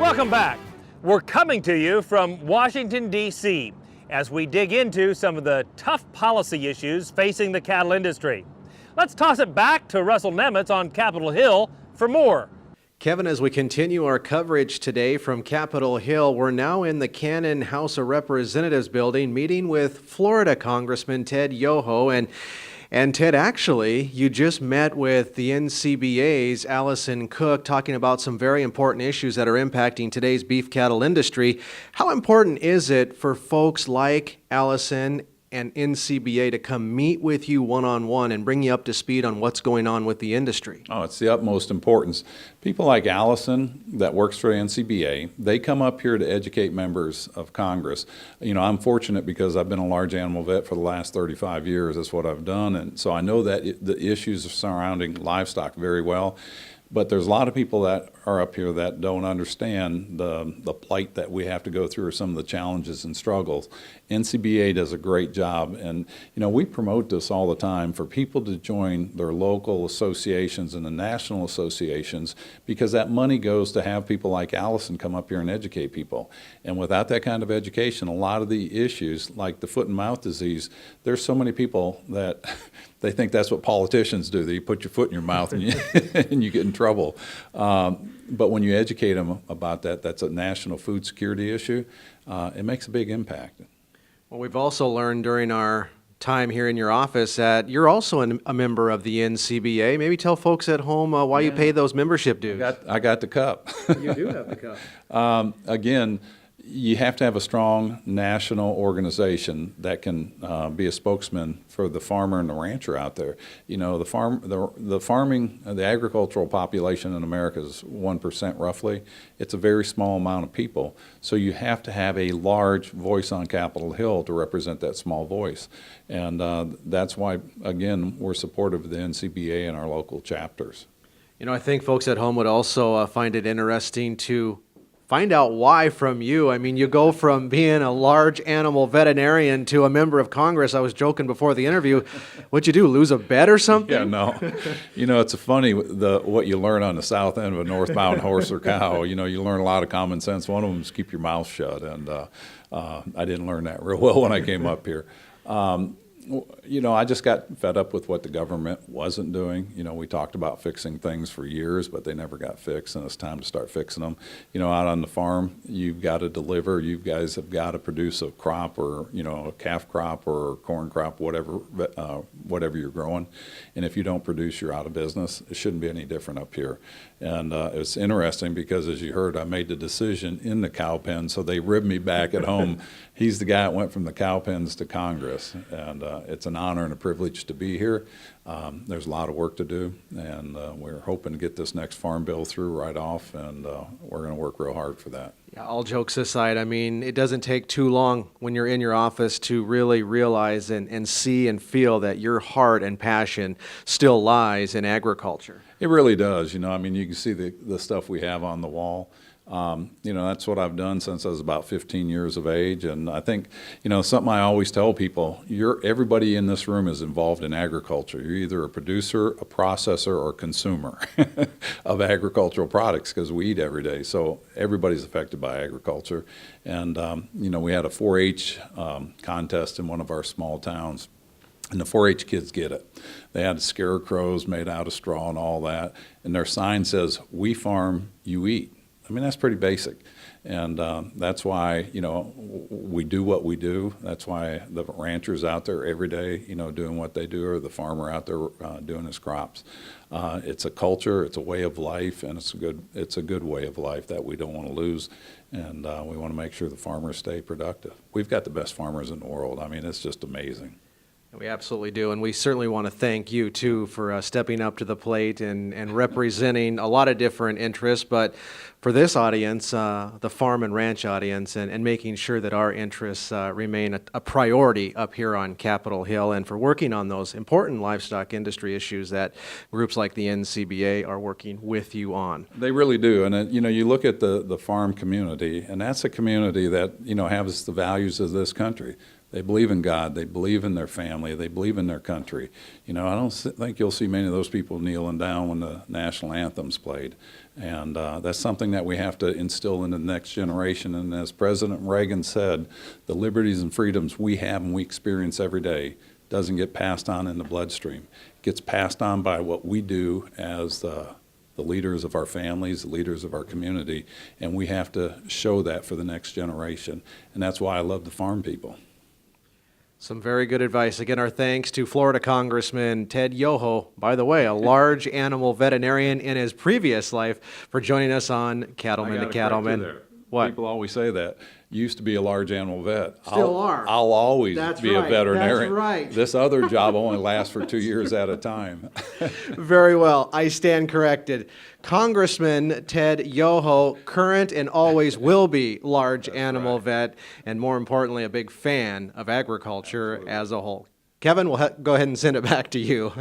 Welcome back. We're coming to you from Washington, D.C. as we dig into some of the tough policy issues facing the cattle industry. Let's toss it back to Russell Nemitz on Capitol Hill for more. Kevin, as we continue our coverage today from Capitol Hill, we're now in the Cannon House of Representatives building meeting with Florida Congressman Ted Yoho. And Ted, actually, you just met with the NCBA's Allison Cook talking about some very important issues that are impacting today's beef cattle industry. How important is it for folks like Allison and NCBA to come meet with you one-on-one and bring you up to speed on what's going on with the industry? Oh, it's the utmost importance. People like Allison that works for NCBA, they come up here to educate members of Congress. You know, I'm fortunate because I've been a large animal vet for the last 35 years. That's what I've done. And so I know that the issues surrounding livestock very well. But there's a lot of people that are up here that don't understand the plight that we have to go through or some of the challenges and struggles. NCBA does a great job, and you know, we promote this all the time for people to join their local associations and the national associations, because that money goes to have people like Allison come up here and educate people. And without that kind of education, a lot of the issues like the foot and mouth disease, there's so many people that they think that's what politicians do. You put your foot in your mouth and you get in trouble. But when you educate them about that, that's a national food security issue. It makes a big impact. Well, we've also learned during our time here in your office that you're also a member of the NCBA. Maybe tell folks at home why you pay those membership dues. I got the cup. You do have the cup. Again, you have to have a strong national organization that can be a spokesman for the farmer and the rancher out there. You know, the agricultural population in America is 1% roughly. It's a very small amount of people. So you have to have a large voice on Capitol Hill to represent that small voice. And that's why, again, we're supportive of the NCBA and our local chapters. You know, I think folks at home would also find it interesting to find out why from you. I mean, you go from being a large animal veterinarian to a member of Congress. I was joking before the interview. What'd you do, lose a bet or something? Yeah, no. You know, it's funny what you learn on the south end of a northbound horse or cow. You know, you learn a lot of common sense. One of them is keep your mouth shut, and I didn't learn that real well when I came up here. You know, I just got fed up with what the government wasn't doing. You know, we talked about fixing things for years, but they never got fixed, and it's time to start fixing them. You know, out on the farm, you've got to deliver. You guys have got to produce a crop, or, you know, a calf crop or a corn crop, whatever you're growing. And if you don't produce, you're out of business. It shouldn't be any different up here. And it's interesting because, as you heard, I made the decision in the cow pen, so they ribbed me back at home. He's the guy that went from the cow pens to Congress, and it's an honor and a privilege to be here. There's a lot of work to do, and we're hoping to get this next farm bill through right off, and we're going to work real hard for that. Yeah, all jokes aside, I mean, it doesn't take too long when you're in your office to really realize and see and feel that your heart and passion still lies in agriculture. It really does. You know, I mean, you can see the stuff we have on the wall. You know, that's what I've done since I was about 15 years of age. And I think, you know, something I always tell people, everybody in this room is involved in agriculture. You're either a producer, a processor, or a consumer of agricultural products, because we eat every day. So everybody's affected by agriculture. And, you know, we had a 4-H contest in one of our small towns. And the 4-H kids get it. They had scarecrows made out of straw and all that. And their sign says, "We farm, you eat." I mean, that's pretty basic. And that's why, you know, we do what we do. That's why the rancher's out there every day, you know, doing what they do, or the farmer out there doing his crops. It's a culture, it's a way of life, and it's a good way of life that we don't want to lose. And we want to make sure the farmers stay productive. We've got the best farmers in the world. I mean, it's just amazing. We absolutely do, and we certainly want to thank you, too, for stepping up to the plate and representing a lot of different interests, but for this audience, the farm and ranch audience, and making sure that our interests remain a priority up here on Capitol Hill, and for working on those important livestock industry issues that groups like the NCBA are working with you on. They really do, and you know, you look at the farm community, and that's a community that, you know, has the values of this country. They believe in God, they believe in their family, they believe in their country. You know, I don't think you'll see many of those people kneeling down when the national anthem's played. And that's something that we have to instill into the next generation. And as President Reagan said, the liberties and freedoms we have and we experience every day doesn't get passed on in the bloodstream. It gets passed on by what we do as the leaders of our families, the leaders of our community, and we have to show that for the next generation. And that's why I love the farm people. Some very good advice. Again, our thanks to Florida Congressman Ted Yoho, by the way, a large animal veterinarian in his previous life, for joining us on Cattlemen to Cattlemen. What? People always say that. You used to be a large animal vet. Still are. I'll always That's be right. a veterinarian. That's right. This other job only lasts for 2 years at a time. Very well. I stand corrected. Congressman Ted Yoho, current and always will be large animal vet, and more importantly, a big fan of agriculture as a whole. Kevin, we'll go ahead and send it back to you.